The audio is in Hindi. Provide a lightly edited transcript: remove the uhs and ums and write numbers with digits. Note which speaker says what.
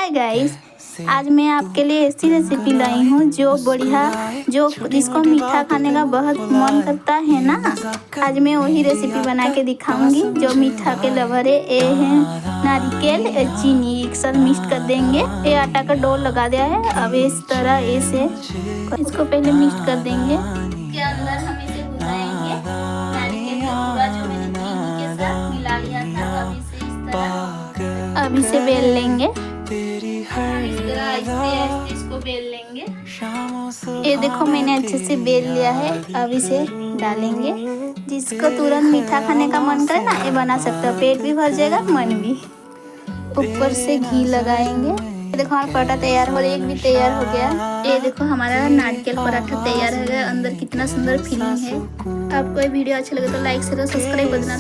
Speaker 1: हाय गाइस, आज मैं आपके लिए ऐसी रेसिपी लाई हूँ जो बढ़िया, जो जिसको मीठा खाने का बहुत मन करता है ना। आज मैं वही रेसिपी बना के दिखाऊंगी। जो मीठा के लवर है, ये है नारिकेल चीनी एक साथ मिक्स कर देंगे। ये आटा का डो लगा दिया है। अब इस तरह ऐसे इसको पहले मिक्स कर देंगे। इसके अंदर हम इसे भुनाएंगे। नारिकेल का पूरा जो मैंने चीनी के साथ मिला लिया था, अब इसे इस तरह अब इसे बेल लेंगे। इस तरह ऐसे इसको बेल लेंगे। ये देखो मैंने अच्छे से बेल लिया है। अब इसे डालेंगे। जिसको तुरंत मीठा खाने का मन करे ना, ये बना सकता है। पेट भी भर जाएगा, मन भी। ऊपर से घी लगाएंगे। ये देखो हमारा पराठा तैयार हो रहा है। एक भी तैयार हो गया। ये देखो हमारा नारिकेल पराठा तैयार हो गया। अंदर कितना सुंदर फीलिंग है। आपको ये वीडियो अच्छा लगे तो लाइक शेयर सब्सक्राइब करना।